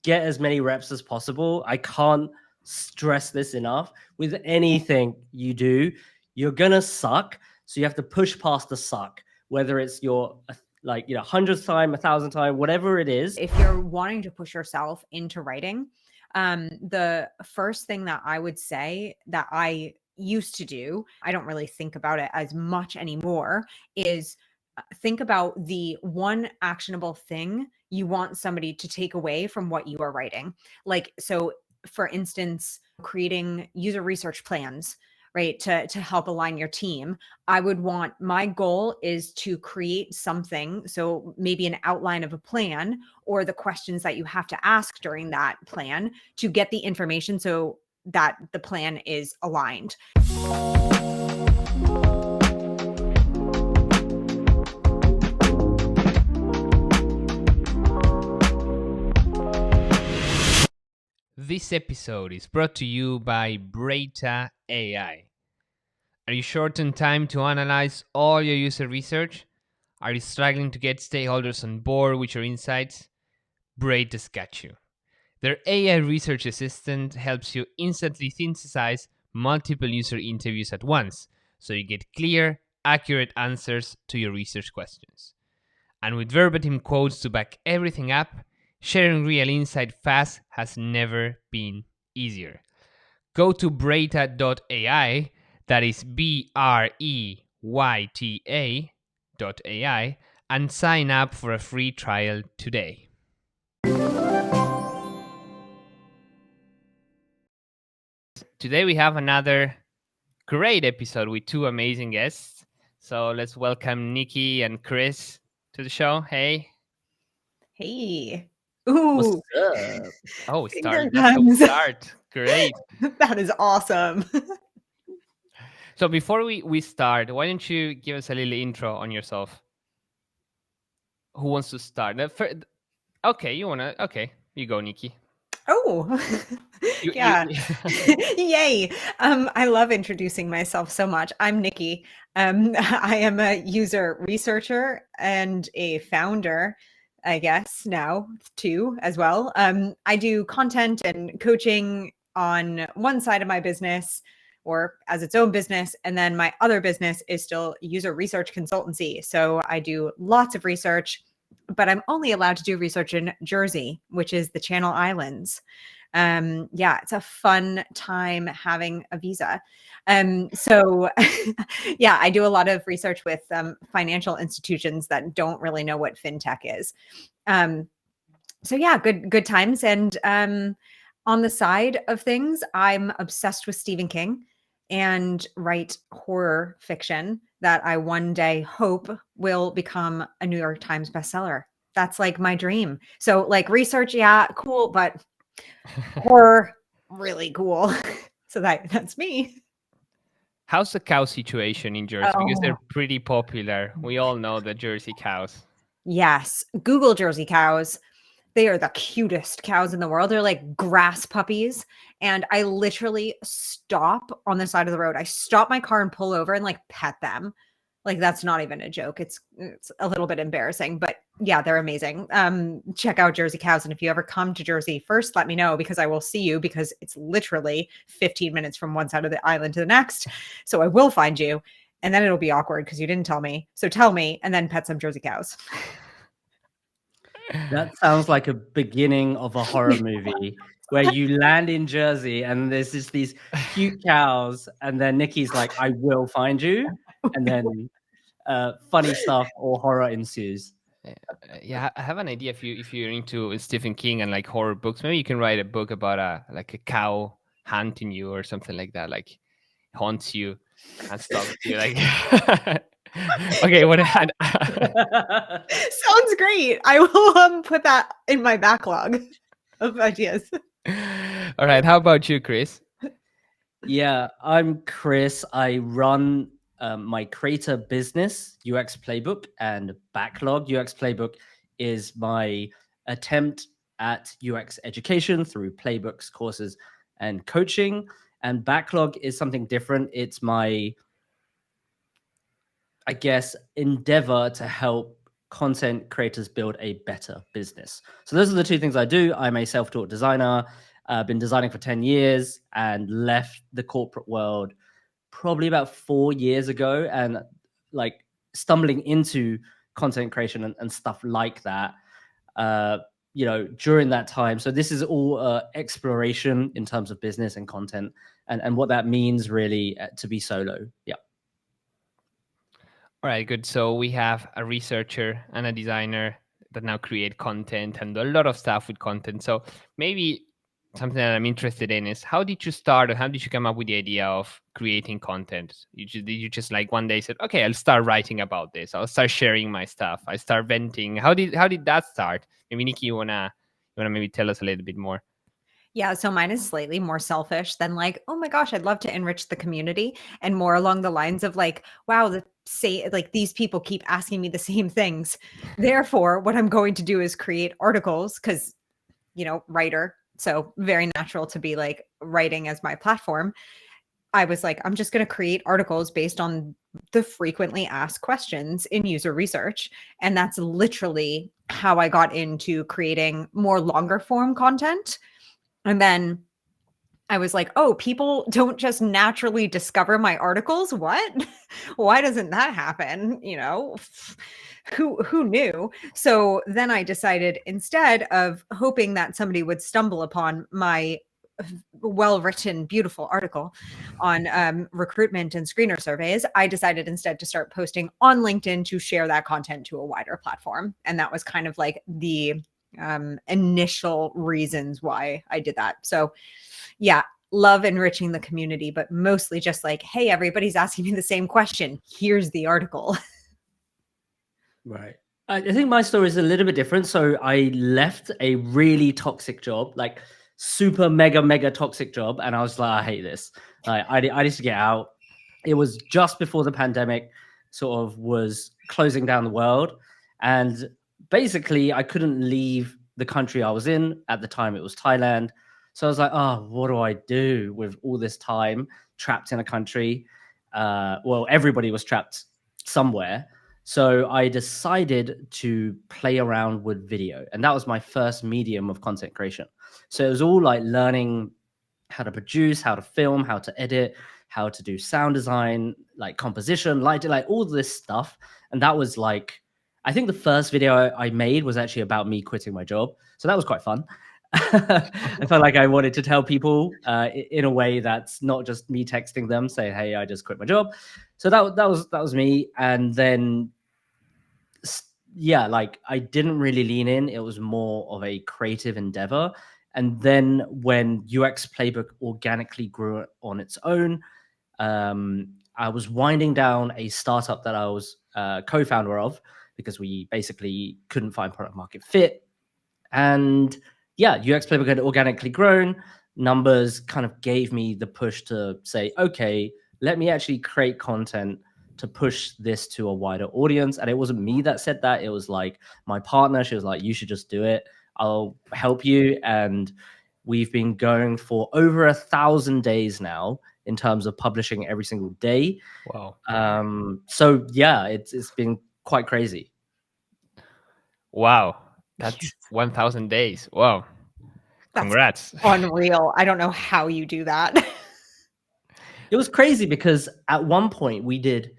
get as many reps as possible. I can't stress this enough. With anything you do, you're gonna suck. So you have to push past the suck, whether it's your 100th time, 1,000th time, whatever it is. If you're wanting to push yourself into writing, the first thing that I would say that I used to do, I don't really think about it as much anymore, is think about the one actionable thing you want somebody to take away from what you are writing. Like, so for instance, creating user research plans, right, to help align your team. I would want, my goal is to create something, so maybe an outline of a plan or the questions that you have to ask during that plan to get the information so that the plan is aligned. This episode is brought to you by Breta AI. Are you short on time to analyze all your user research? Are you struggling to get stakeholders on board with your insights? Breta's got you. Their AI research assistant helps you instantly synthesize multiple user interviews at once, so you get clear, accurate answers to your research questions. And with verbatim quotes to back everything up, sharing real insight fast has never been easier. Go to breta.ai, that is BREYTA.ai, and sign up for a free trial today. Today we have another great episode with two amazing guests. So let's welcome Nikki and Chris to the show. Hey. Hey. What's Ooh. up? Oh, Finger start. That's how we guns. start. Great. That is awesome. So before we start, why don't you give us a little intro on yourself? Who wants to start? Okay, you wanna? Okay, you go, Nikki. Oh, yeah. Yay. I love introducing myself so much. I'm Nikki. I am a user researcher and a founder, I guess, now too, as well. I do content and coaching on one side of my business or as its own business. And then my other business is still user research consultancy. So I do lots of research, but I'm only allowed to do research in Jersey, which is the Channel Islands. Yeah, it's a fun time having a visa. So yeah, I do a lot of research with financial institutions that don't really know what fintech is. So yeah, good times. And on the side of things, I'm obsessed with Stephen King and write horror fiction that I one day hope will become a New York Times bestseller. That's like my dream. So like research, yeah, cool, but horror, really cool. So that's me. How's the cow situation in Jersey? Because they're pretty popular. We all know the Jersey cows. Yes. Google Jersey cows. They are the cutest cows in the world. They're like grass puppies. And I literally stop on the side of the road. I stop my car and pull over and like pet them. Like that's not even a joke. It's a little bit embarrassing, but yeah, they're amazing. Check out Jersey cows. And if you ever come to Jersey, first let me know because I will see you because it's literally 15 minutes from one side of the island to the next. So I will find you. And then it'll be awkward because you didn't tell me. So tell me and then pet some Jersey cows. That sounds like a beginning of a horror movie where you land in Jersey and there's just these cute cows, and then Nikki's like, "I will find you," and then funny stuff or horror ensues. Yeah, I have an idea. If you're into Stephen King and like horror books, maybe you can write a book about a cow hunting you or something like that, like haunts you and stuff. You like. Okay, what had Sounds great. I will put that in my backlog of ideas. All right, how about you, Chris? Yeah, I'm Chris. I run my creator business, UX Playbook, and Backlog. UX Playbook is my attempt at UX education through playbooks, courses, and coaching. And Backlog is something different. It's my, I guess, endeavor to help content creators build a better business. So those are the two things I do. I'm a self-taught designer. I've been designing for 10 years and left the corporate world probably about 4 years ago, and like stumbling into content creation and stuff like that, during that time. So this is all exploration in terms of business and content and what that means really to be solo. Yeah. All right, good. So we have a researcher and a designer that now create content and do a lot of stuff with content. So maybe something that I'm interested in is, how did you start, or how did you come up with the idea of creating content? Did you just like one day said, okay, I'll start writing about this. I'll start sharing my stuff. I start venting. How did that start? Maybe Nikki, you wanna maybe tell us a little bit more? Yeah, so mine is slightly more selfish than like, oh my gosh, I'd love to enrich the community, and more along the lines of like, wow, these people keep asking me the same things. Therefore, what I'm going to do is create articles because, writer. So very natural to be like writing as my platform. I was like, I'm just going to create articles based on the frequently asked questions in user research. And that's literally how I got into creating more longer form content. And then I was like, oh, people don't just naturally discover my articles. What? Why doesn't that happen? Who knew? So then I decided, instead of hoping that somebody would stumble upon my well-written, beautiful article on recruitment and screener surveys, I decided instead to start posting on LinkedIn to share that content to a wider platform. And that was kind of like the initial reasons why I did that. So yeah, love enriching the community, but mostly just like, hey, everybody's asking me the same question. Here's the article. Right. I think my story is a little bit different. So I left a really toxic job, like super mega toxic job, and I was like, I hate this. I need to get out. It was just before the pandemic sort of was closing down the world, and basically I couldn't leave the country I was in at the time. It was Thailand. So I was like, oh, what do I do with all this time trapped in a country? Well, everybody was trapped somewhere. So I decided to play around with video, and that was my first medium of content creation. So it was all like learning how to produce, how to film, how to edit, how to do sound design, like composition, lighting, like all this stuff. And that was like, I think the first video I made was actually about me quitting my job. So that was quite fun. I felt like I wanted to tell people in a way that's not just me texting them saying, hey, I just quit my job. So that was me. And then yeah, like I didn't really lean in. It was more of a creative endeavor. And then when UX Playbook organically grew on its own, I was winding down a startup that I was co-founder of, because we basically couldn't find product market fit. And yeah, UX Playbook had organically grown. Numbers kind of gave me the push to say, okay, let me actually create content to push this to a wider audience. And it wasn't me that said that. It was like my partner. She was like, you should just do it. I'll help you. And we've been going for over 1,000 days now in terms of publishing every single day. Wow. So yeah, it's been quite crazy. Wow. That's 1,000 days. Wow. Congrats. That's unreal. I don't know how you do that. It was crazy because at one point we did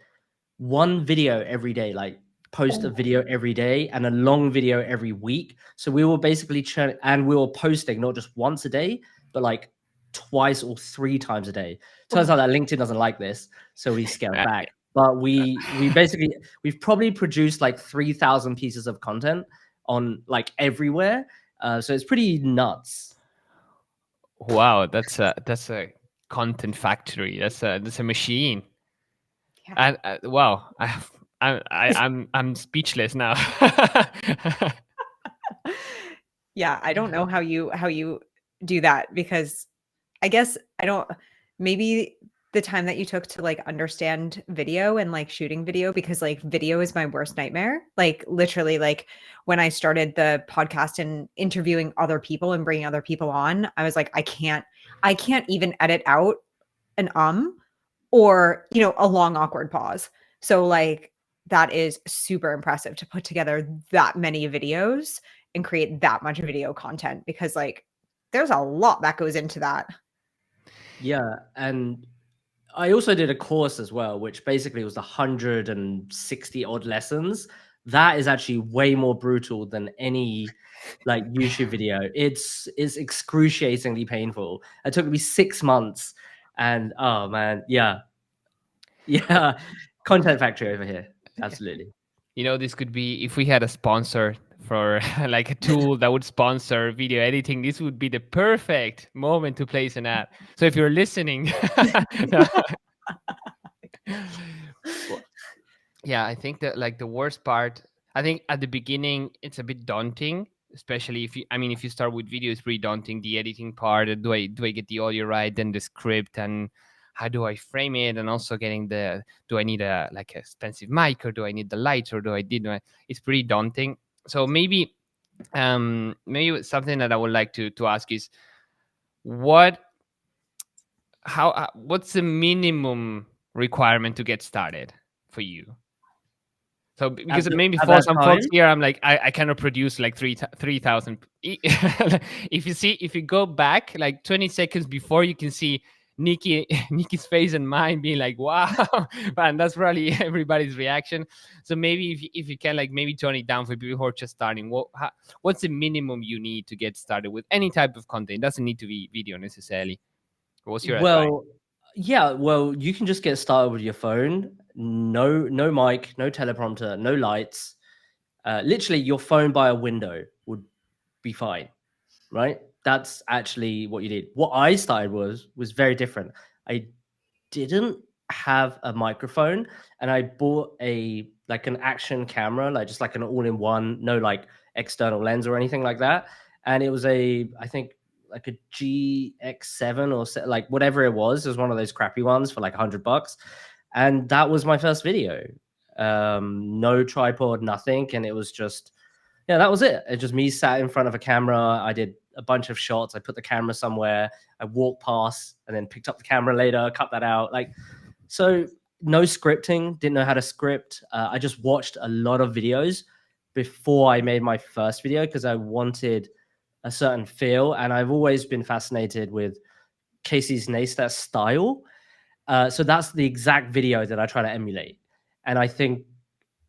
one video every day, like post a video every day and a long video every week. So we were basically and we were posting not just once a day, but like twice or 3 times a day. Turns out that LinkedIn doesn't like this, so we scaled back. But we've probably produced like 3,000 pieces of content on like everywhere. So it's pretty nuts. Wow, that's a content factory. That's a machine. Yeah. And wow, I'm speechless now. Yeah, I don't know how you do that, because I guess maybe the time that you took to like understand video and like shooting video, because like video is my worst nightmare. Like literally, like when I started the podcast and interviewing other people and bringing other people on, I was like, I can't even edit out an or, a long awkward pause. So like that is super impressive to put together that many videos and create that much video content, because like there's a lot that goes into that. Yeah, and I also did a course as well, which basically was 160 odd lessons. That is actually way more brutal than any like YouTube video. It's excruciatingly painful. It took me 6 months, and oh man, yeah. Content factory over here. Absolutely. You know, this could be, if we had a sponsor for like a tool that would sponsor video editing, this would be the perfect moment to place an ad. So if you're listening, well, yeah, I think that like the worst part, I think at the beginning it's a bit daunting, especially if you start with video, it's pretty daunting. The editing part, do I get the audio right, then the script, and how do I frame it, and also getting do I need a like expensive mic, or do I need the lights, or it's pretty daunting. So maybe something that I would like to ask is what's the minimum requirement to get started for you? So because maybe for some folks here, I'm like, I cannot produce like 3,000. If you go back like 20 seconds before, you can see Nikki's face and mine being like, wow, and that's probably everybody's reaction. So maybe if you can like maybe tone it down for people who are just starting, what's the minimum you need to get started with any type of content? It doesn't need to be video necessarily. What's your advice? Yeah, well, you can just get started with your phone. No mic, no teleprompter, no lights. Literally, your phone by a window would be fine, right? That's actually what you did. What I started was very different. I didn't have a microphone, and I bought an action camera, like just like an all-in-one, no like external lens or anything like that. And it was I think like a GX7 or like whatever it was one of those crappy ones for like $100. And that was my first video. No tripod, nothing. And it was just, yeah, that was it. It's just me sat in front of a camera. I did a bunch of shots. I put the camera somewhere. I walked past and then picked up the camera later, cut that out. Like, so no scripting, didn't know how to script. I just watched a lot of videos before I made my first video because I wanted a certain feel. And I've always been fascinated with Casey Neistat's style. So that's the exact video that I try to emulate. And I think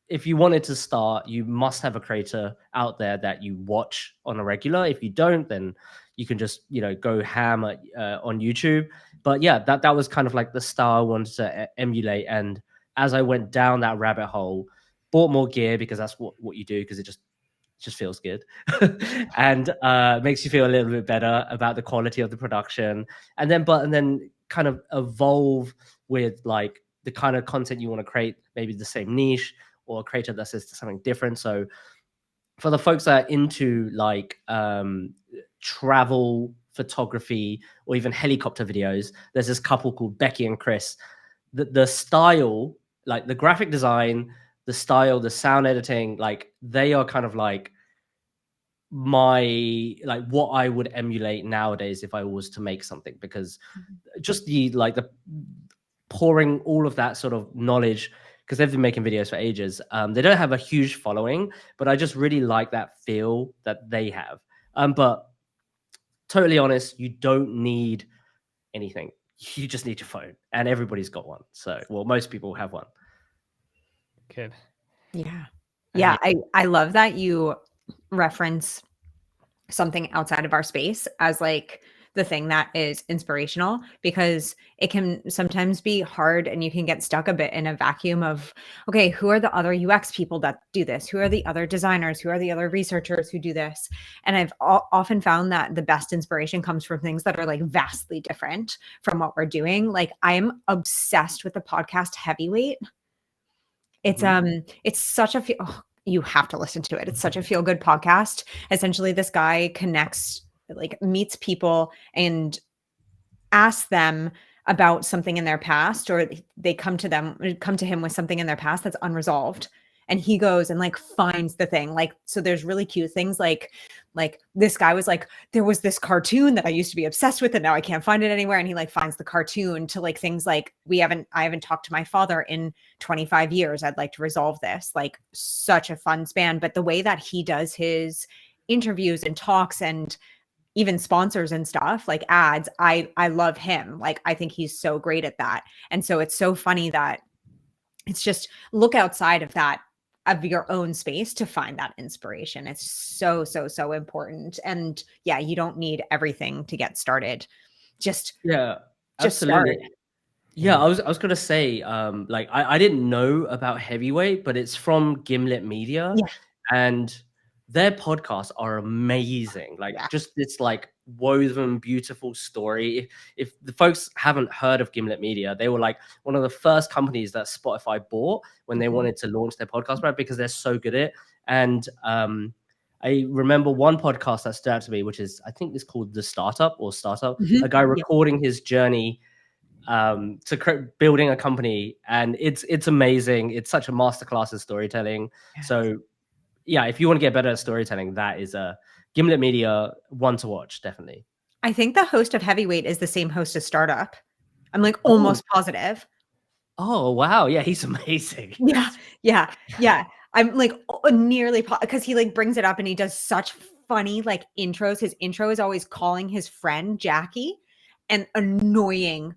if you wanted to start, you must have a creator out there that you watch on a regular. If you don't, then you can just, go ham on YouTube. But yeah, that was kind of like the style I wanted to emulate. And as I went down that rabbit hole, bought more gear because that's what you do, because it just feels good and makes you feel a little bit better about the quality of the production. And then kind of evolve with like the kind of content you want to create, maybe the same niche, or a creator that says something different. So for the folks that are into like travel photography or even helicopter videos, there's this couple called Becky and Chris. The style, like the graphic design, the style, the sound editing, like they are kind of like what I would emulate nowadays if I was to make something, because just the pouring all of that sort of knowledge, because they've been making videos for ages. They don't have a huge following, but I just really like that feel that they have. But totally honest, you don't need anything. You just need your phone, and everybody's got one. So, well, most people have one. Good. Yeah. I love that you reference something outside of our space as like the thing that is inspirational, because it can sometimes be hard and you can get stuck a bit in a vacuum of, okay, who are the other UX people that do this? Who are the other designers? Who are the other researchers who do this? And I've often found that the best inspiration comes from things that are like vastly different from what we're doing. Like I'm obsessed with the podcast Heavyweight. It's such a you have to listen to it. It's such a feel good podcast. Essentially, this guy meets people and asks them about something in their past, or they come to him with something in their past that's unresolved. and he goes and like finds the thing. Like, so there's really cute things like this guy was like, there was this cartoon that I used to be obsessed with and now I can't find it anywhere. And he like finds the cartoon, to like things like, I haven't talked to my father in 25 years. I'd like to resolve this. Like, such a fun span. But the way that he does his interviews and talks and even sponsors and stuff, like ads, I love him. Like, I think he's so great at that. And so it's so funny that it's just look outside of that, of your own space, to find that inspiration. It's so, so, so important. And yeah, you don't need everything to get started. Just absolutely. start. Yeah, I was gonna say, like I didn't know about Heavyweight, but it's from Gimlet Media, Yeah. and their podcasts are amazing. Like just this like woven, beautiful story. If the folks haven't heard of Gimlet Media, they were like one of the first companies that Spotify bought when they wanted to launch their podcast brand, because they're so good at it. And I remember one podcast that stood out to me, which is, I think it's called The Startup or Startup, a guy recording his journey to building a company, and it's amazing. It's such a masterclass in storytelling. So yeah, if you want to get better at storytelling, that is a Gimlet Media one to watch, definitely. I think the host of Heavyweight is the same host as Startup. I'm like almost positive. Oh wow, yeah, he's amazing. Yeah. I'm like nearly, because he like brings it up and he does such funny like intros. His intro is always calling his friend Jackie and annoying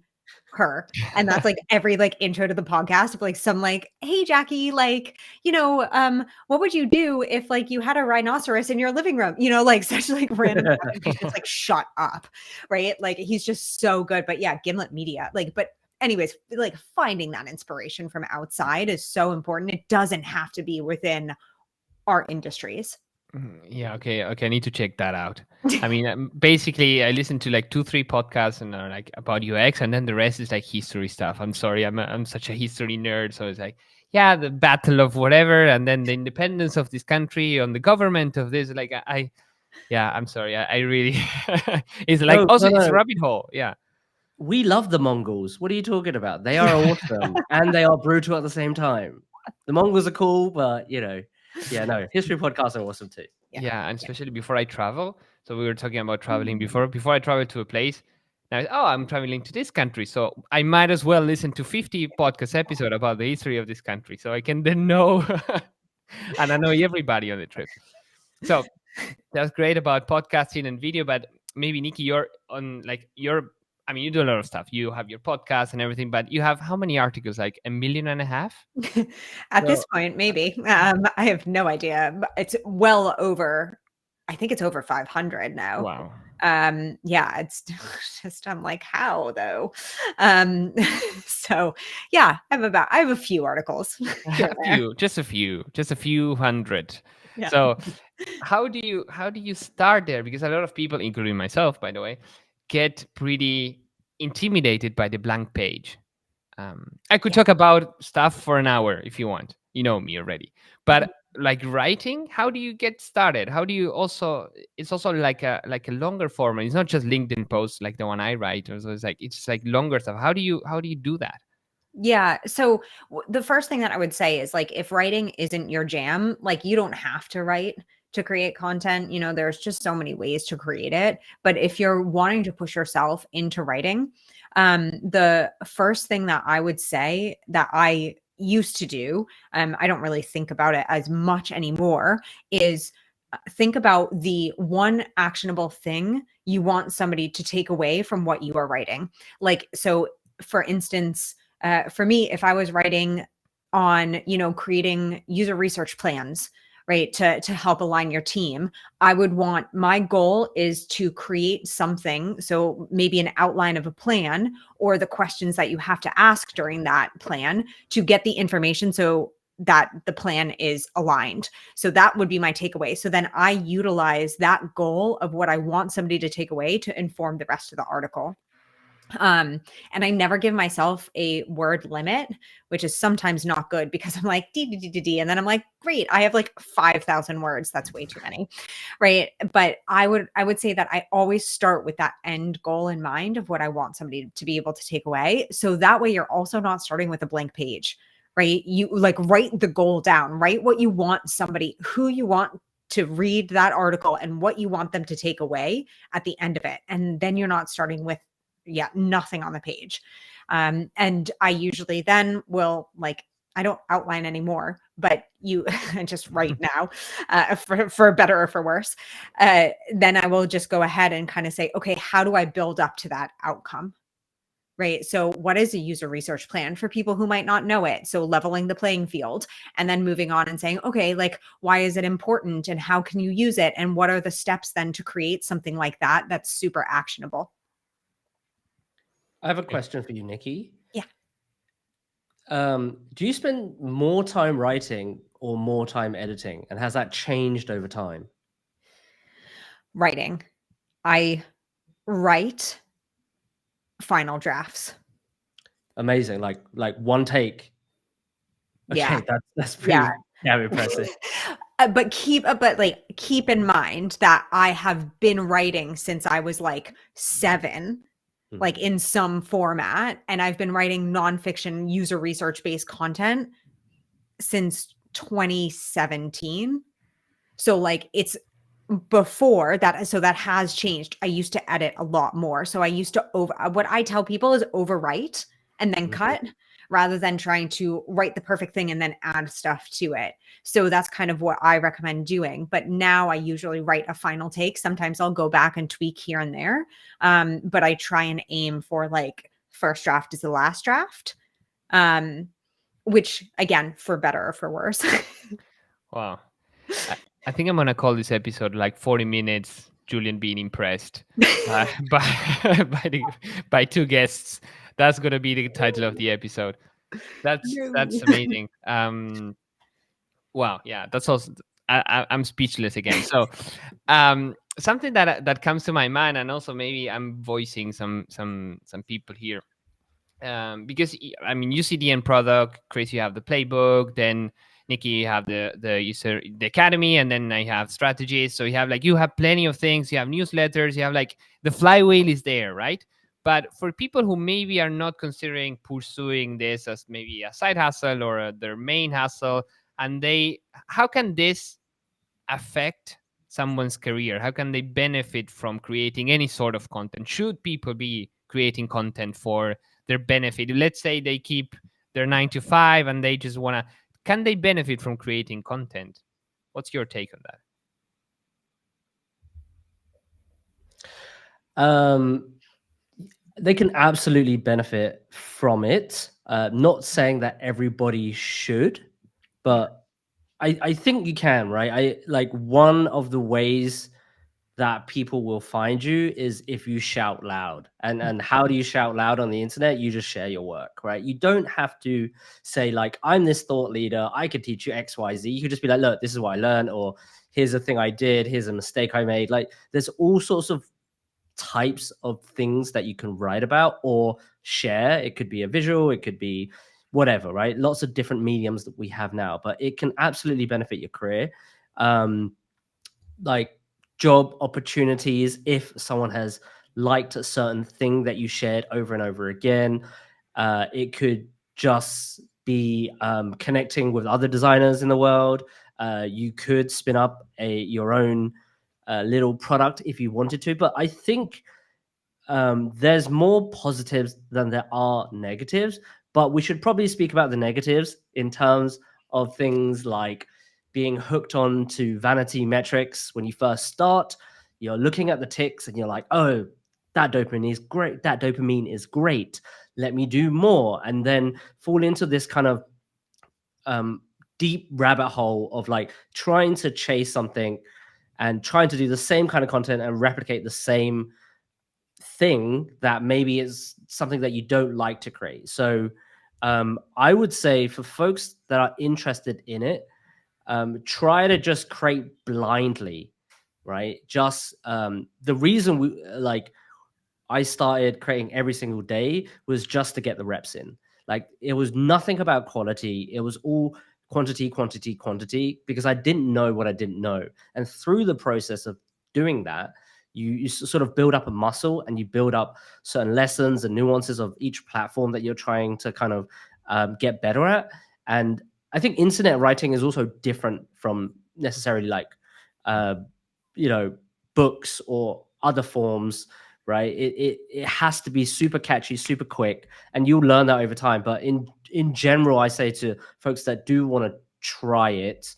her. And that's like every like intro to the podcast of like some like, hey Jackie, like, what would you do if like you had a rhinoceros in your living room? Like such like random stuff. And she's just like, shut up. Right. Like, he's just so good. But yeah, Gimlet Media, like, but anyways, like finding that inspiration from outside is so important. It doesn't have to be within our industries. Yeah. Okay. I need to check that out. I mean, basically, I listen to like 2-3 podcasts and like about UX, and then the rest is like history stuff. I'm sorry, I'm such a history nerd, so it's like, yeah, the battle of whatever, and then the independence of this country, on the government of this. Like, I'm sorry, I really, it's like it's a rabbit hole. Yeah. We love the Mongols. What are you talking about? They are awesome and they are brutal at the same time. The Mongols are cool, but history podcasts are awesome too. Yeah, and especially before I travel. So we were talking about traveling before I travel to a place. Now, I'm traveling to this country, so I might as well listen to 50 podcast episode about the history of this country, so I can then know, and I know everybody on the trip. So that's great about podcasting and video. But maybe Nikki, you do a lot of stuff. You have your podcast and everything, but you have how many articles? Like 1.5 million? At this point, maybe. I have no idea. But it's well over, I think it's over 500 now. Wow. Yeah, it's just, I'm like, how though? So yeah, I have a few articles. Just a few hundred. Yeah. So how do you start there? Because a lot of people, including myself, by the way, get pretty intimidated by the blank page. I could talk about stuff for an hour if you want. You know me already. But like writing, how do you get started? How do you it's also like a longer format. It's not just LinkedIn posts like the one I write. So it's like longer stuff. How do you do that? Yeah. So the first thing that I would say is like, if writing isn't your jam, like you don't have to write to create content. There's just so many ways to create it. But if you're wanting to push yourself into writing, the first thing that I would say that I used to do, I don't really think about it as much anymore, is think about the one actionable thing you want somebody to take away from what you are writing. Like, so for instance, for me, if I was writing on, creating user research plans, right, to help align your team, I would want, my goal is to create something. So maybe an outline of a plan or the questions that you have to ask during that plan to get the information so that the plan is aligned. So that would be my takeaway. So then I utilize that goal of what I want somebody to take away to inform the rest of the article. And I never give myself a word limit, which is sometimes not good because I'm like, and then I'm like, great, I have like 5,000 words. That's way too many. Right. But I would say that I always start with that end goal in mind of what I want somebody to be able to take away. So that way you're also not starting with a blank page. right? You like write the goal down, write what you want somebody, who you want to read that article and what you want them to take away at the end of it. And then you're not starting with, nothing on the page. And I usually then will like, I don't outline anymore, but you I just write now, for better or for worse. Then I will just go ahead and kind of say, okay, how do I build up to that outcome? Right. So, what is a user research plan for people who might not know it? So, leveling the playing field and then moving on and saying, okay, like, why is it important and how can you use it? And what are the steps then to create something like that that's super actionable? I have a question for you, Nikki. Yeah. Do you spend more time writing or more time editing? And has that changed over time? Writing. I write final drafts. Amazing. Like one take. Okay, Yeah. that's pretty damn impressive. But keep in mind that I have been writing since I was like 7, like in some format, and I've been writing nonfiction user research based content since 2017. So like it's before that, so that has changed. I used to edit a lot more. So I used to what I tell people is overwrite and then cut, rather than trying to write the perfect thing and then add stuff to it. So that's kind of what I recommend doing. But now I usually write a final take. Sometimes I'll go back and tweak here and there. But I try and aim for like first draft is the last draft. Which again, for better or for worse. Wow. I think I'm going to call this episode like 40 minutes, Julian being impressed by two guests. That's going to be the title of the episode. That's amazing. Wow. Yeah, that's also, I'm speechless again. So something that comes to my mind, and also maybe I'm voicing some people here. Because I mean, you see the end product, Chris, you have the playbook, then Nikki, you have the user, the academy, and then I have strategies. So you have plenty of things. You have newsletters. You have like the flywheel is there, right? But for people who maybe are not considering pursuing this as maybe a side hustle or their main hustle, and how can this affect someone's career? How can they benefit from creating any sort of content? Should people be creating content for their benefit? Let's say they keep their 9 to 5 and they just want to, can they benefit from creating content? What's your take on that? They can absolutely benefit from it. Not saying that everybody should, but I think you can, right? I like one of the ways that people will find you is if you shout loud. And how do you shout loud on the internet? You just share your work, right? You don't have to say like, I'm this thought leader, I could teach you XYZ. You could just be like, look, this is what I learned, or here's a thing I did, here's a mistake I made. Like there's all sorts of types of things that you can write about or share. It could be a visual, it could be whatever, right? Lots of different mediums that we have now, but it can absolutely benefit your career. Like job opportunities, if someone has liked a certain thing that you shared over and over again, it could just be connecting with other designers in the world. You could spin up your own little product if you wanted to, but I think there's more positives than there are negatives, but we should probably speak about the negatives in terms of things like being hooked on to vanity metrics. When you first start, you're looking at the ticks and you're like, oh, that dopamine is great. That dopamine is great. Let me do more. And then fall into this kind of deep rabbit hole of like trying to chase something and trying to do the same kind of content and replicate the same thing that maybe is something that you don't like to create. So I would say for folks that are interested in it, try to just create blindly, right? Just the reason I started creating every single day was just to get the reps in. Like it was nothing about quality. It was all quantity, quantity, quantity, because I didn't know what I didn't know. And through the process of doing that, you sort of build up a muscle and you build up certain lessons and nuances of each platform that you're trying to kind of get better at. And I think internet writing is also different from necessarily like, books or other forms, right? It has to be super catchy, super quick, and you'll learn that over time. But in general, I say to folks that do want to try it,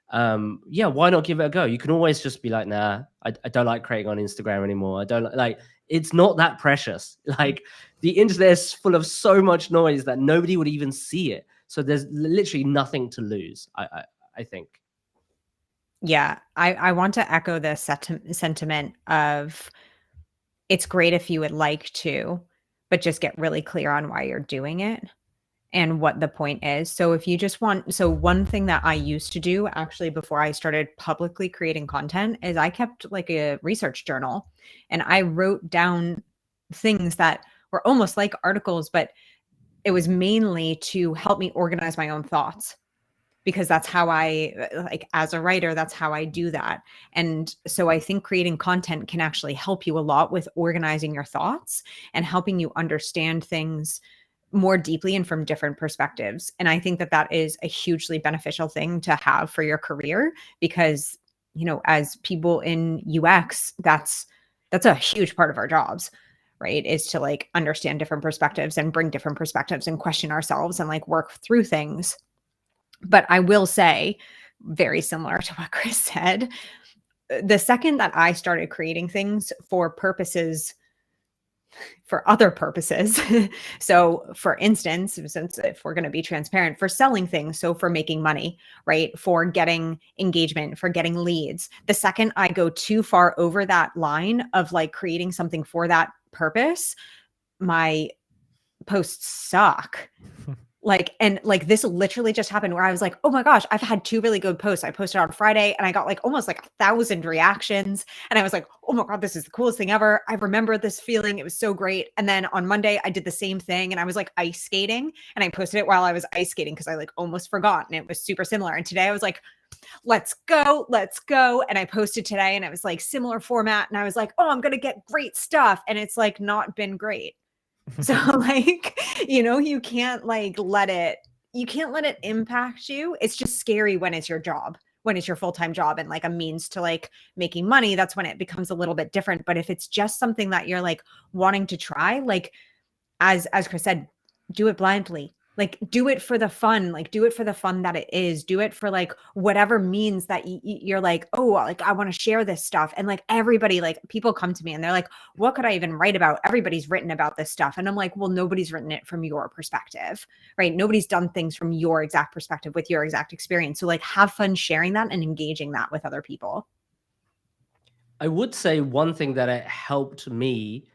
why not give it a go? You can always just be like, nah, I don't like creating on Instagram anymore. I don't like, it's not that precious. Like, the internet is full of so much noise that nobody would even see it. So there's literally nothing to lose, I think. Yeah, I want to echo the sentiment of, it's great if you would like to, but just get really clear on why you're doing it and what the point is. So if you just want, so one thing that I used to do actually before I started publicly creating content is I kept like a research journal, and I wrote down things that were almost like articles, but it was mainly to help me organize my own thoughts, because that's how I, like, as a writer, that's how I do that. And so I think creating content can actually help you a lot with organizing your thoughts and helping you understand things more deeply and from different perspectives. And I think that that is a hugely beneficial thing to have for your career, because, you know, as people in UX, that's a huge part of our jobs, right? Is to like understand different perspectives and bring different perspectives and question ourselves and like work through things. But I will say, very similar to what Chris said, the second that I started creating things for purposes, for other purposes. So for instance, since if we're going to be transparent, for selling things, so for making money, right? For getting engagement, for getting leads. The second I go too far over that line of like creating something for that purpose, my posts suck. Like, and like this literally just happened where I was like, oh my gosh, I've had 2 really good posts. I posted on Friday and I got like almost like 1,000 reactions. And I was like, oh my God, this is the coolest thing ever. I remember this feeling. It was so great. And then on Monday, I did the same thing and I was like ice skating, and I posted it while I was ice skating because I like almost forgot. And it was super similar. And today I was like, let's go, let's go. And I posted today and it was like similar format. And I was like, oh, I'm going to get great stuff. And it's like not been great. So like, you know, you can't let it impact you. It's just scary when it's your job, when it's your full-time job and like a means to like making money. That's when it becomes a little bit different. But if it's just something that you're like wanting to try, like as Chris said, do it blindly. Like do it for the fun, like do it for the fun that it is. Do it for like whatever means that you're like, oh, like I want to share this stuff. And like everybody, like people come to me and they're like, what could I even write about? Everybody's written about this stuff. And I'm like, well, nobody's written it from your perspective, right? Nobody's done things from your exact perspective with your exact experience. So like have fun sharing that and engaging that with other people. I would say one thing that it helped me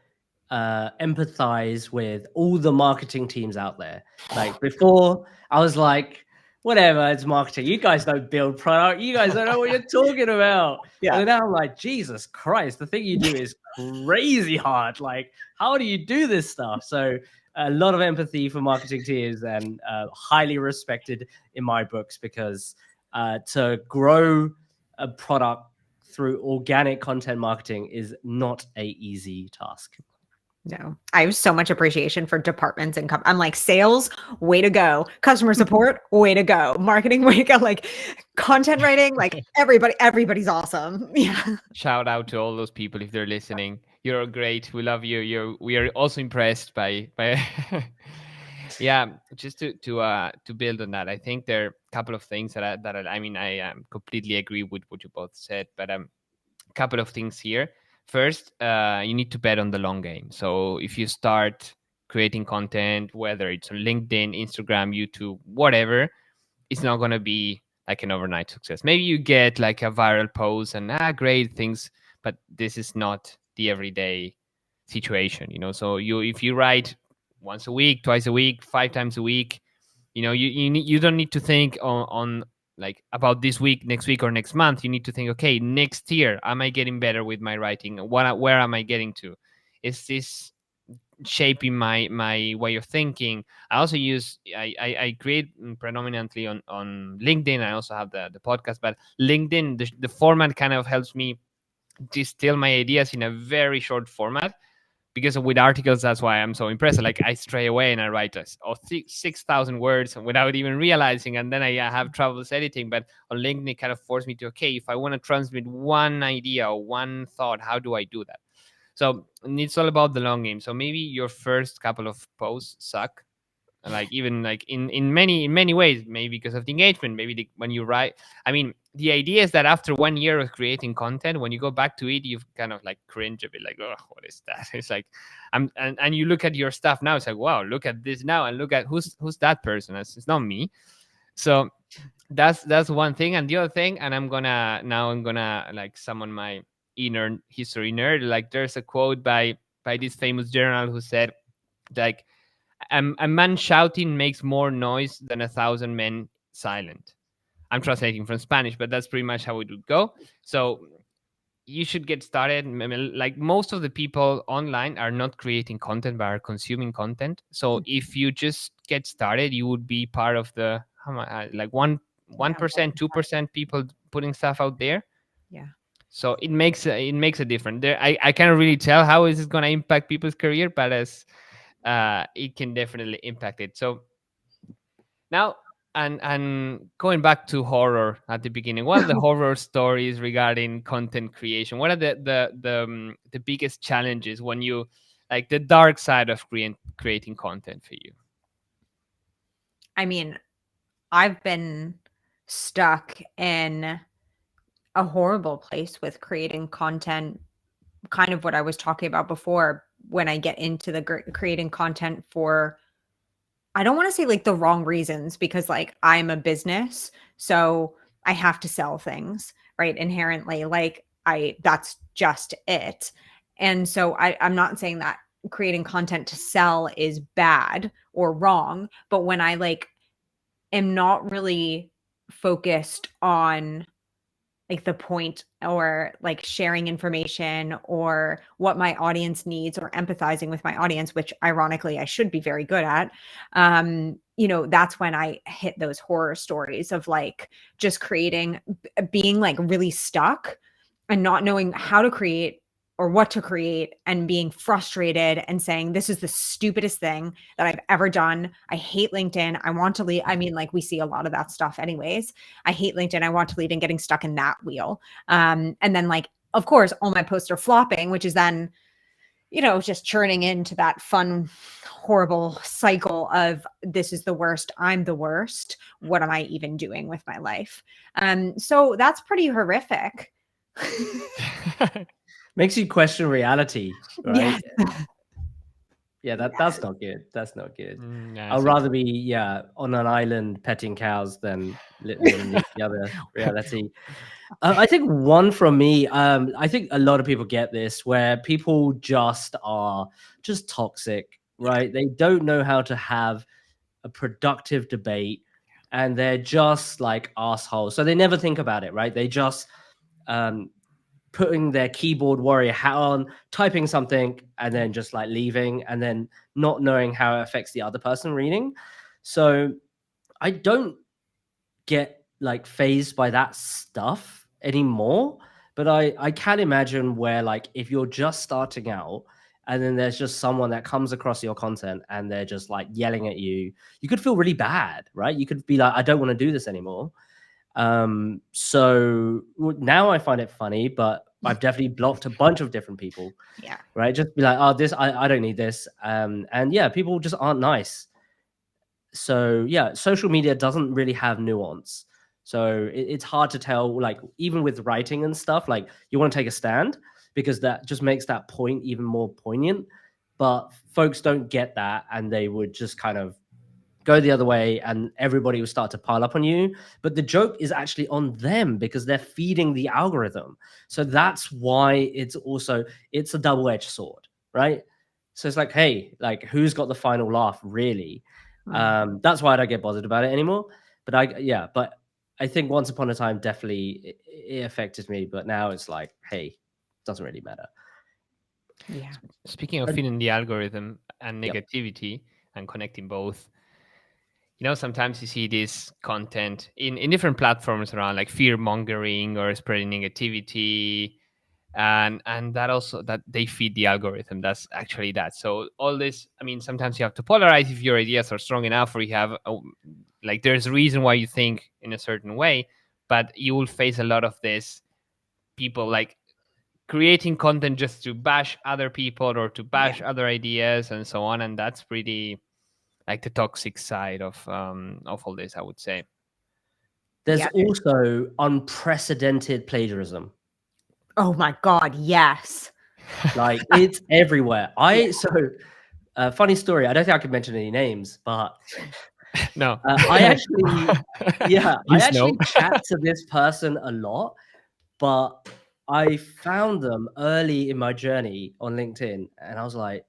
empathize with all the marketing teams out there. Like before, I was like, whatever, it's marketing. You guys don't build product. You guys don't know what you're talking about. Yeah. And now I'm like, Jesus Christ, the thing you do is crazy hard. Like, how do you do this stuff? So a lot of empathy for marketing teams, and highly respected in my books, because to grow a product through organic content marketing is not a easy task. No, I have so much appreciation for departments and I'm like, sales, way to go. Customer support, way to go. Marketing, way to go. Like content writing, like everybody's awesome. Yeah. Shout out to all those people if they're listening. You're great. We love you. We are also impressed by yeah. Just to build on that, I think there are a couple of things I mean, I completely agree with what you both said, but a couple of things here. First, you need to bet on the long game. So if you start creating content, whether it's on LinkedIn, Instagram, YouTube, whatever, it's not going to be like an overnight success. Maybe you get like a viral post and great things, but this is not the everyday situation, you know. So if you write once a week, twice a week, 5 times a week, you know, you don't need to think on like about this week, next week, or next month. You need to think, okay, next year, am I getting better with my writing? Where am I getting to? Is this shaping my way of thinking? I also I create predominantly on LinkedIn. I also have the podcast, but LinkedIn, the format kind of helps me distill my ideas in a very short format. because with articles, that's why I'm so impressed. Like I stray away and I write 6,000 words without even realizing, and then I have troubles editing. But on LinkedIn, it kind of forced me to, okay, if I want to transmit one idea or one thought, how do I do that? So it's all about the long game. So maybe your first couple of posts suck, like even like in many ways, maybe because of the engagement, maybe when you write, I mean, the idea is that after 1 year of creating content, when you go back to it, you kind of like cringe a bit, like, oh, what is that? It's like and you look at your stuff now, it's like, wow, look at this now, and look at who's that person. It's not me. So that's one thing. And the other thing, and I'm gonna like summon my inner history nerd, like there's a quote by this famous journal who said, like, a man shouting makes more noise than 1,000 men silent. I'm translating from Spanish, but that's pretty much how it would go. So you should get started. Like most of the people online are not creating content, but are consuming content. So if you just get started, you would be part of the like 1%, 2% people putting stuff out there. Yeah. So it makes a difference. There, I can't really tell how is it going to impact people's career, but as it can definitely impact it. So now, and going back to horror at the beginning, what are the horror stories regarding content creation? What are the biggest challenges when you, like, the dark side of creating content for you? I mean, I've been stuck in a horrible place with creating content, kind of what I was talking about before, when I get into the creating content for, I don't want to say like the wrong reasons, because like I'm a business, so I have to sell things, right? Inherently, like that's just it. And so I'm not saying that creating content to sell is bad or wrong, but when I like am not really focused on like the point, or like sharing information or what my audience needs, or empathizing with my audience, which ironically I should be very good at, that's when I hit those horror stories of like just creating, being like really stuck and not knowing how to create or what to create, and being frustrated and saying, this is the stupidest thing that I've ever done. I hate LinkedIn. I want to leave. I mean, like we see a lot of that stuff anyways. I hate LinkedIn. I want to leave, and getting stuck in that wheel. And then like, of course, all my posts are flopping, which is then, just churning into that fun, horrible cycle of, this is the worst. I'm the worst. What am I even doing with my life? So that's pretty horrific. Makes you question reality, right? Yes. That's not good. That's not good. Yeah, I'd rather be on an island petting cows than living the other reality. I think one from me, I think a lot of people get this, where people just are just toxic, right? They don't know how to have a productive debate, and they're just like assholes. So they never think about it, right? They just putting their keyboard warrior hat on, typing something, and then just like leaving, and then not knowing how it affects the other person reading. So I don't get like phased by that stuff anymore. But I can imagine where, like, if you're just starting out and then there's just someone that comes across your content and they're just like yelling at you, you could feel really bad, right? You could be like, I don't want to do this anymore. So now I find it funny, but I've definitely blocked a bunch of different people. Yeah. Right. Just be like, oh, this, I don't need this. And yeah, people just aren't nice. So yeah, social media doesn't really have nuance. So it's hard to tell, like, even with writing and stuff, like you want to take a stand because that just makes that point even more poignant. But folks don't get that, and they would just kind of go the other way, and everybody will start to pile up on you. But the joke is actually on them because they're feeding the algorithm. So that's why it's a double-edged sword, right? So it's like, hey, like, who's got the final laugh, really? That's why I don't get bothered about it anymore. But I think once upon a time, definitely it affected me. But now it's like, hey, it doesn't really matter. Yeah. Speaking of feeding the algorithm and negativity and connecting both, sometimes you see this content in different platforms around, like fear mongering or spreading negativity. and that also that they feed the algorithm. That's actually that. So all this, I mean, sometimes you have to polarize if your ideas are strong enough, or you have like there's a reason why you think in a certain way, but you will face a lot of this people like creating content just to bash other people or to bash other ideas and so on, and that's pretty like the toxic side of all this, I would say. There's also unprecedented plagiarism. Oh my God, yes. Like it's everywhere. Funny story. I don't think I could mention any names, but no. I actually chat to this person a lot, but I found them early in my journey on LinkedIn, and I was like,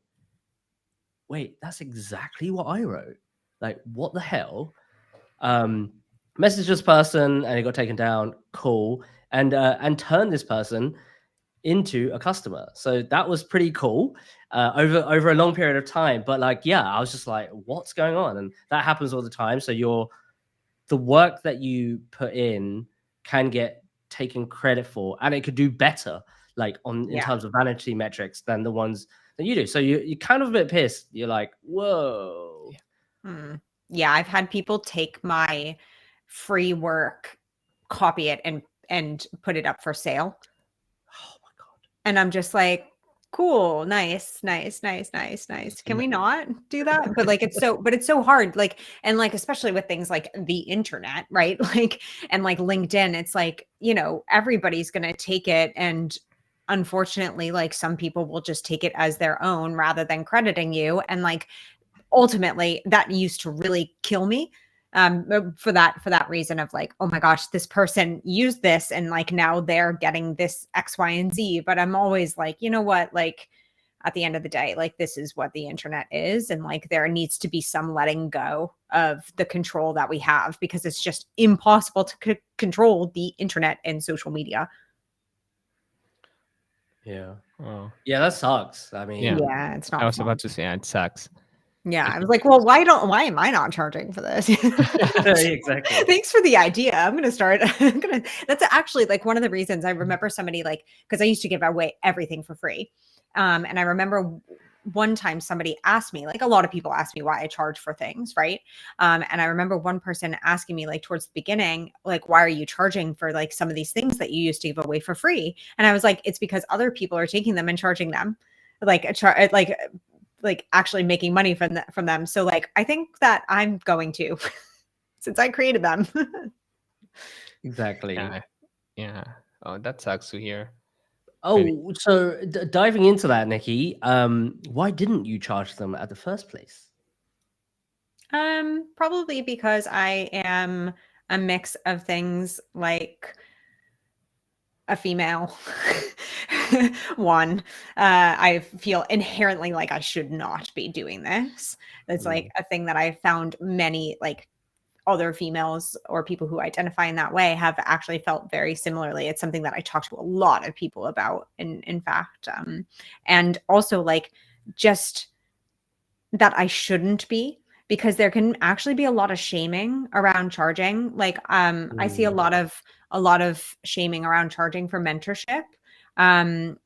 wait, that's exactly what I wrote. Like, what the hell? Message this person, and it got taken down. Cool. And turn this person into a customer. So that was pretty cool over a long period of time. But like, yeah, I was just like, what's going on? And that happens all the time. So the work that you put in can get taken credit for, and it could do better, like in terms of vanity metrics than the ones that you do. So you're kind of a bit pissed. You're like, whoa. Yeah, I've had people take my free work, copy it, and put it up for sale. Oh my God. And I'm just like, cool, nice. Can we not do that? But like, it's so hard. Like, and like, especially with things like the internet, right? Like, and like LinkedIn, it's like, everybody's going to take it. And unfortunately, like some people will just take it as their own rather than crediting you. And like, ultimately that used to really kill me for that reason of like, oh my gosh, this person used this and like now they're getting this X, Y, and Z. But I'm always like, you know what, like at the end of the day, like this is what the internet is. And like there needs to be some letting go of the control that we have, because it's just impossible to control the internet and social media. Yeah. Oh. Yeah, that sucks. I mean, yeah, it's not I was fun. about to say it sucks. Yeah, I was like, well, why am I not charging for this? Exactly. Thanks for the idea. I'm going to start. That's actually like one of the reasons I remember somebody, like, because I used to give away everything for free. And I remember one time somebody asked me, like a lot of people ask me why I charge for things, right? And I remember one person asking me like towards the beginning, like, why are you charging for like some of these things that you used to give away for free? And I was like, it's because other people are taking them and charging them like actually making money from them. So like, I think that I'm going to, since I created them. Exactly. Yeah. Oh, that sucks to hear. Oh, maybe. So diving into that, Nikki, why didn't you charge them at the first place? Probably because I am a mix of things, like a female. One, I feel inherently like I should not be doing this. That's like a thing that I found many like other females or people who identify in that way have actually felt very similarly. It's something that I talk to a lot of people about, in fact. And also like just that I shouldn't be, because there can actually be a lot of shaming around charging. Like I see a lot of shaming around charging for mentorship. And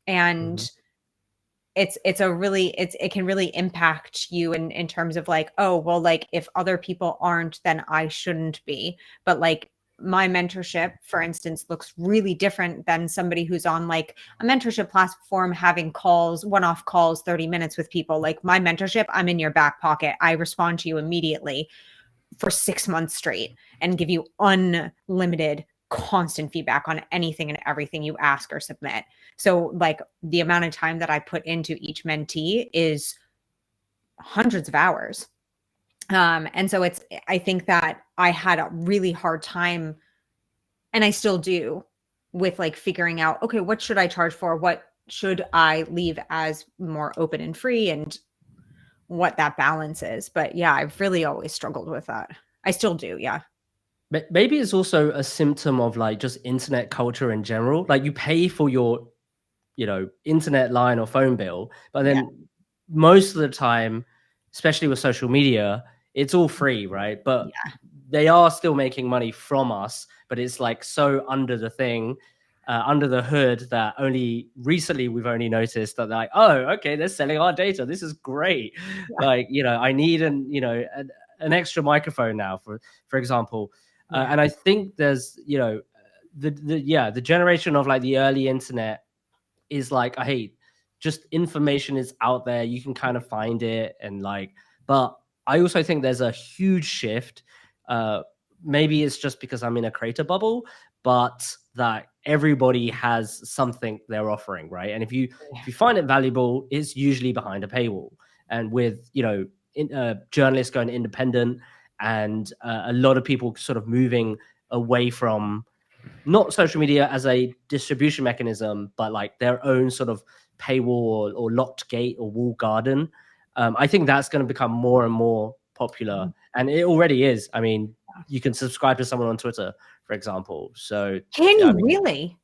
it can really impact you in terms of like, oh, well, like if other people aren't, then I shouldn't be. But like my mentorship, for instance, looks really different than somebody who's on like a mentorship platform having calls, one-off calls, 30 minutes with people. Like my mentorship, I'm in your back pocket. I respond to you immediately for 6 months straight and give you unlimited constant feedback on anything and everything you ask or submit. So like the amount of time that I put into each mentee is hundreds of hours. And so I think that I had a really hard time, and I still do, with like figuring out, okay, what should I charge for? What should I leave as more open and free, and what that balance is. But yeah, I've really always struggled with that. I still do. Yeah. But maybe it's also a symptom of like just internet culture in general. Like you pay for your, internet line or phone bill, but then most of the time, especially with social media, it's all free, right? But they are still making money from us, but it's like so under the thing. under the hood that only recently we've only noticed that like, oh, okay, they're selling our data. This is great. Yeah. Like, I need an extra microphone now, for example. Yeah. And I think there's, the generation of like the early internet is like, I hate just information is out there. You can kind of find it and like, but I also think there's a huge shift. Maybe it's just because I'm in a creator bubble, but that everybody has something they're offering, right? And if you find it valuable, it's usually behind a paywall. And with journalists going independent, and a lot of people sort of moving away from not social media as a distribution mechanism, but like their own sort of paywall or locked gate or wall garden. I think that's going to become more and more popular, and it already is. I mean, you can subscribe to someone on Twitter, for example. So can you really?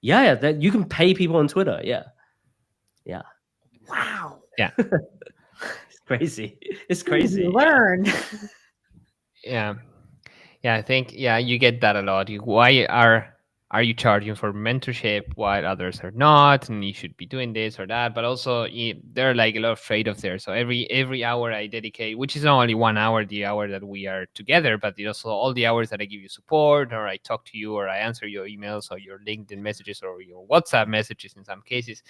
Yeah, that you can pay people on Twitter. Yeah. Wow. Yeah. It's crazy. It's crazy. Learn. Yeah. I think you get that a lot. Why are you charging for mentorship while others are not, and you should be doing this or that? But also there are like a lot of trade-offs there. So every hour I dedicate, which is not only 1 hour, the hour that we are together, but also all the hours that I give you support, or I talk to you, or I answer your emails, or your LinkedIn messages, or your WhatsApp messages in some cases.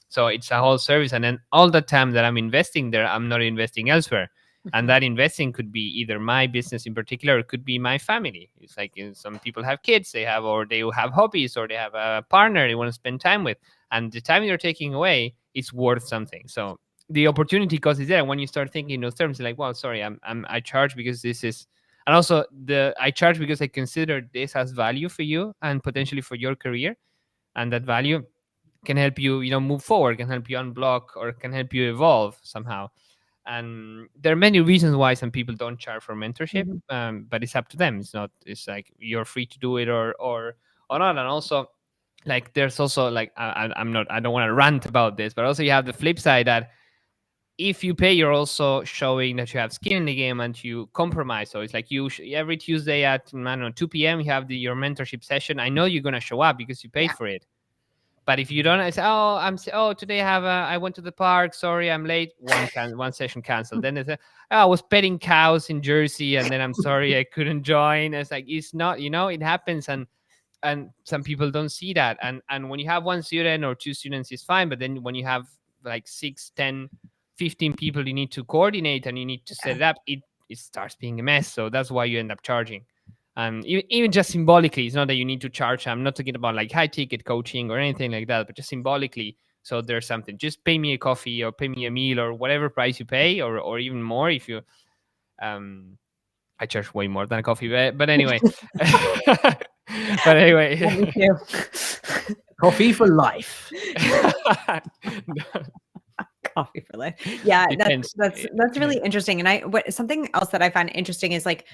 So it's a whole service, and then all the time that I'm investing there, I'm not investing elsewhere. And that investing could be either my business in particular, or it could be my family. It's like some people have kids, they have hobbies, or they have a partner they want to spend time with. And the time you're taking away is worth something. So the opportunity cost is there. And when you start thinking in those terms, like, well, sorry, I charge because this is, and also I charge because I consider this has value for you and potentially for your career, and that value can help you, move forward, can help you unblock, or can help you evolve somehow. And there are many reasons why some people don't charge for mentorship, but it's up to them. It's like you're free to do it or not. And also, like, there's also like I don't want to rant about this, but also you have the flip side that if you pay, you're also showing that you have skin in the game and you compromise. So it's like every Tuesday at 2 p.m. you have your mentorship session. I know you're gonna show up because you paid for it. But if you don't, I say, today I went to the park. Sorry, I'm late. One session canceled. Then they say, I was petting cows in Jersey, and then I'm sorry I couldn't join. It's like, it's not, it happens, and some people don't see that. And when you have one student or two students, it's fine. But then when you have like 6, 10, 15 people you need to coordinate and you need to set it up, it starts being a mess. So that's why you end up charging. Even just symbolically, it's not that you need to charge. I'm not talking about like high ticket coaching or anything like that, but just symbolically. So there's something, just pay me a coffee or pay me a meal or whatever price you pay, or even more if you, I charge way more than a coffee, but anyway, Me too. Coffee for life. Coffee for life. Yeah, that's really interesting. And something else that I find interesting is like,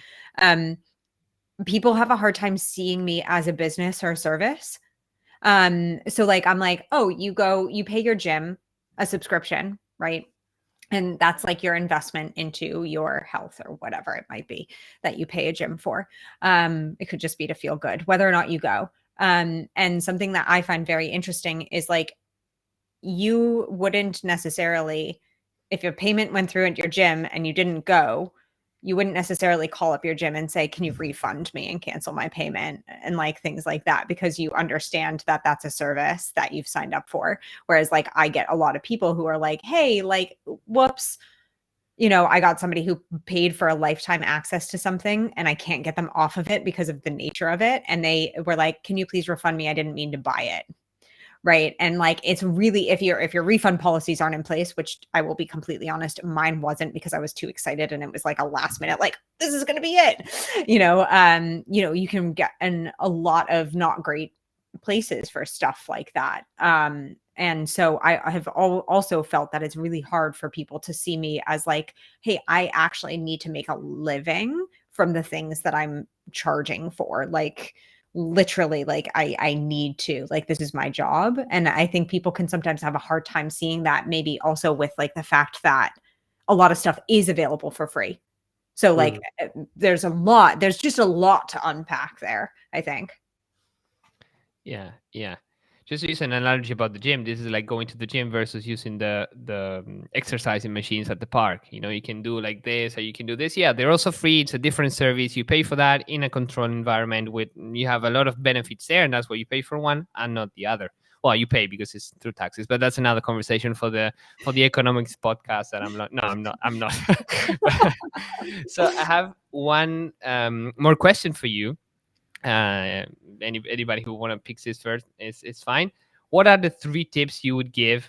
people have a hard time seeing me as a business or a service. So like, I'm like, oh, you pay your gym a subscription, right? And that's like your investment into your health or whatever it might be that you pay a gym for. It could just be to feel good, whether or not you go. And something that I find very interesting is like, you wouldn't necessarily, if your payment went through at your gym and you didn't go, you wouldn't necessarily call up your gym and say, can you refund me and cancel my payment and like things like that, because you understand that that's a service that you've signed up for. Whereas like I get a lot of people who are like, hey, like, whoops, I got somebody who paid for a lifetime access to something and I can't get them off of it because of the nature of it. And they were like, can you please refund me? I didn't mean to buy it. Right. And like, it's really, if your refund policies aren't in place, which I will be completely honest, mine wasn't, because I was too excited and it was like a last minute, like, this is going to be it. You can get in a lot of not great places for stuff like that. And so I have also felt that it's really hard for people to see me as like, hey, I actually need to make a living from the things that I'm charging for. Like, literally, like I need to, like, this is my job. And I think people can sometimes have a hard time seeing that, maybe also with like the fact that a lot of stuff is available for free. So like there's just a lot to unpack there, I think. Yeah, yeah. Just to use an analogy about the gym, this is like going to the gym versus using the exercising machines at the park. You know, you can do like this or you can do this. Yeah, they're also free. It's a different service. You pay for that in a controlled environment with you have a lot of benefits there, and that's why you pay for one and not the other. Well, you pay because it's through taxes, but that's another conversation for the economics podcast. That I'm not. No, I'm not. So I have one more question for you. Anybody who want to pick this first is fine. What are the 3 tips you would give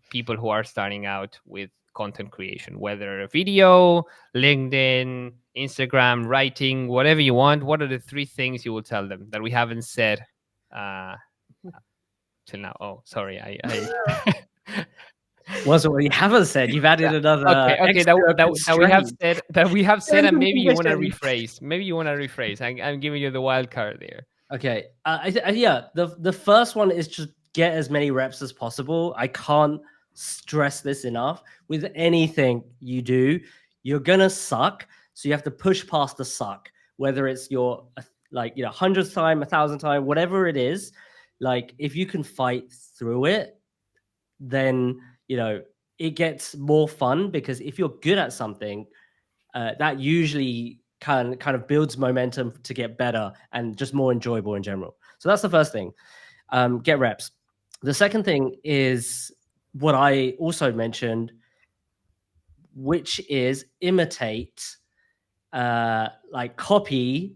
people who are starting out with content creation, whether video, LinkedIn, Instagram, writing, whatever you want? What are the 3 things you will tell them that we haven't said till now? Oh, sorry, I Wasn't what you haven't said. You've added another okay, extra that we have constraint. said and maybe you want to Conditions. rephrase. Maybe you want to rephrase. I'm giving you the wild card there. Okay. Yeah. The first one is just get as many reps as possible. I can't stress this enough. With anything you do, you're gonna suck. So you have to push past the suck. Whether it's your like 100th time, 1,000th time, whatever it is. Like if you can fight through it, then it gets more fun, because if you're good at something, that usually kind of builds momentum to get better and just more enjoyable in general. So that's the first thing. Get reps. The second thing is what I also mentioned, which is imitate, like copy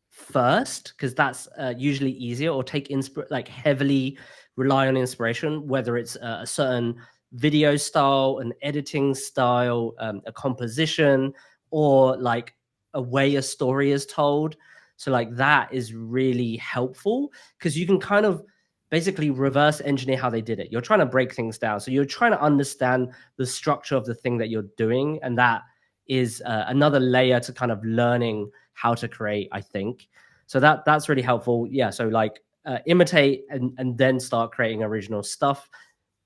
first, because that's usually easier, or take like heavily rely on inspiration, whether it's a certain video style, an editing style, a composition, or like a way a story is told. So like that is really helpful, because you can kind of basically reverse engineer how they did it. You're trying to break things down, so you're trying to understand the structure of the thing that you're doing, and that is another layer to kind of learning how to create, I think. So that's really helpful. Yeah. So like imitate and then start creating original stuff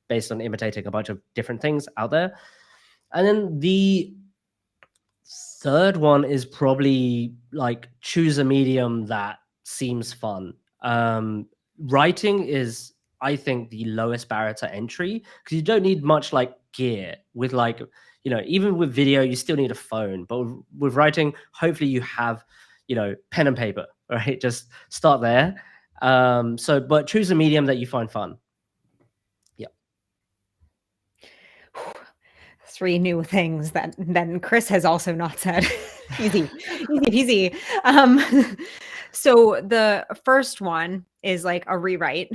based on imitating a bunch of different things out there. And then the third one is probably like choose a medium that seems fun. Writing is, I think, the lowest barrier to entry, because you don't need much like gear. With like, even with video, you still need a phone. But with writing, hopefully you have, pen and paper, right? Just start there. But choose a medium that you find fun. Yeah. 3 new things that then Chris has also not said. Easy peasy. So the first one is like a rewrite.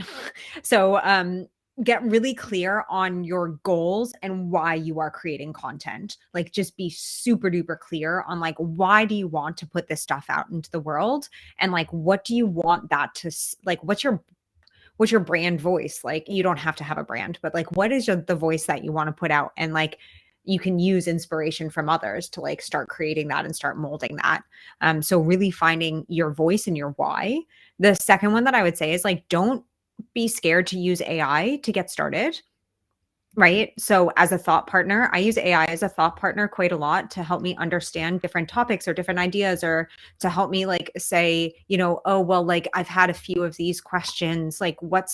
So get really clear on your goals and why you are creating content. Like just be super duper clear on like, why do you want to put this stuff out into the world? And like, what do you want that to, like, what's your brand voice? Like, you don't have to have a brand, but like, what is the voice that you want to put out? And like, you can use inspiration from others to like start creating that and start molding that. So really finding your voice and your why. The second one that I would say is like, don't be scared to use AI to get started. Right. So as a thought partner, I use AI as a thought partner quite a lot to help me understand different topics or different ideas, or to help me like say, oh, well, like I've had a few of these questions, like what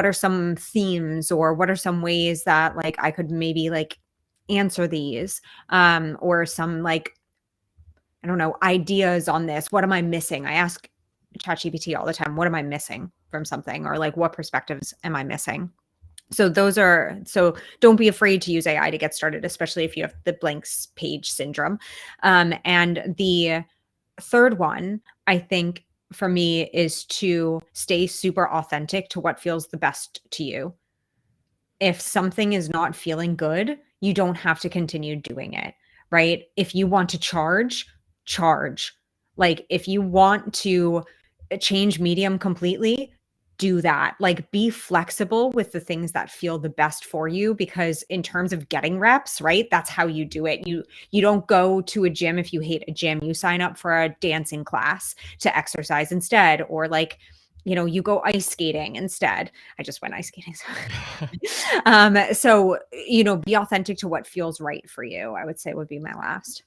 are some themes, or what are some ways that like I could maybe like answer these, or some like, I don't know, ideas on this. What am I missing? I ask ChatGPT all the time, what am I missing from something? Or like, what perspectives am I missing? So don't be afraid to use AI to get started, especially if you have the blank page syndrome. And the third one, I think for me, is to stay super authentic to what feels the best to you. If something is not feeling good, you don't have to continue doing it, right? If you want to charge. Like if you want to change medium completely, do that. Like be flexible with the things that feel the best for you, because in terms of getting reps, right? That's how you do it. You don't go to a gym if you hate a gym. You sign up for a dancing class to exercise instead, or like, you go ice skating instead. I just went ice skating. So, be authentic to what feels right for you, I would say would be my last.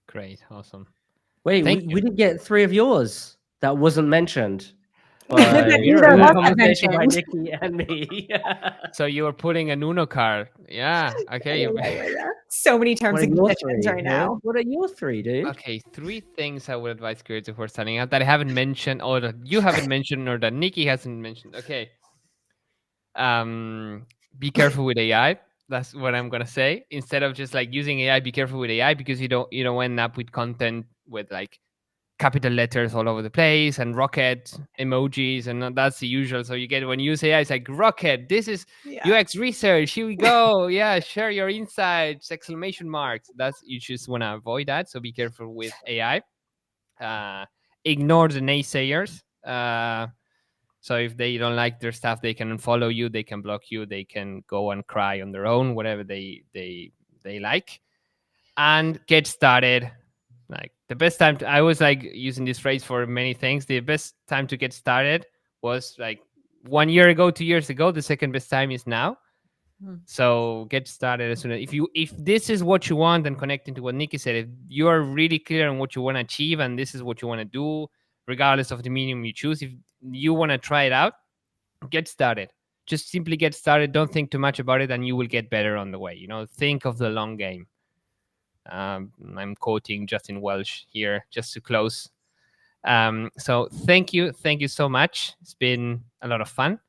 Great. Awesome. Wait, we didn't get 3 of yours. that wasn't mentioned That by neither in of the us have conversation by mentioned. Nikki and me. So you were putting an Uno card. Yeah. Okay. Yeah. So many terms What are and your conditions three? right Huh? now. What are your three, dude? Okay, three things I would advise creators who are starting out that I haven't mentioned, or that you haven't mentioned, or that Nikki hasn't mentioned. Okay. Be careful with AI. That's what I'm gonna say. Instead of just like using AI, be careful with AI, because you don't end up with content with like capital letters all over the place and rocket emojis, and that's the usual. So you get, when you use AI, it's like, rocket, this is Yeah. UX research, here we go. Yeah, share your insights, exclamation marks. That's, you just want to avoid that. So be careful with AI. Ignore the naysayers. So if they don't like their stuff, they can unfollow you, they can block you, they can go and cry on their own, whatever they like. And get started. Like, the best time I was like using this phrase for many things. The best time to get started was like 1 year ago, 2 years ago. The second best time is now. So get started as soon as, if this is what you want, and connecting to what Nikki said, if you are really clear on what you want to achieve and this is what you want to do, regardless of the medium you choose, if you want to try it out, get started. Just simply get started. Don't think too much about it, and you will get better on the way. Think of the long game. I'm quoting Justin Welsh here just to close. So thank you so much. It's been a lot of fun.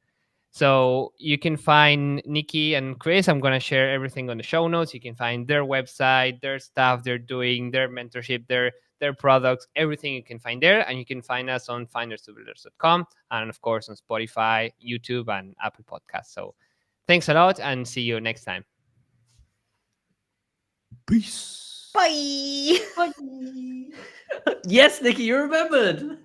So you can find Nikki and Chris. I'm going to share everything on the show notes. You can find their website, their stuff they're doing, their mentorship, their products, everything you can find there. And you can find us on finderstobuilders.com, and of course on Spotify, YouTube, and Apple Podcasts. So thanks a lot, and see you next time. Peace. Bye. Bye. Yes, Nikki, you remembered.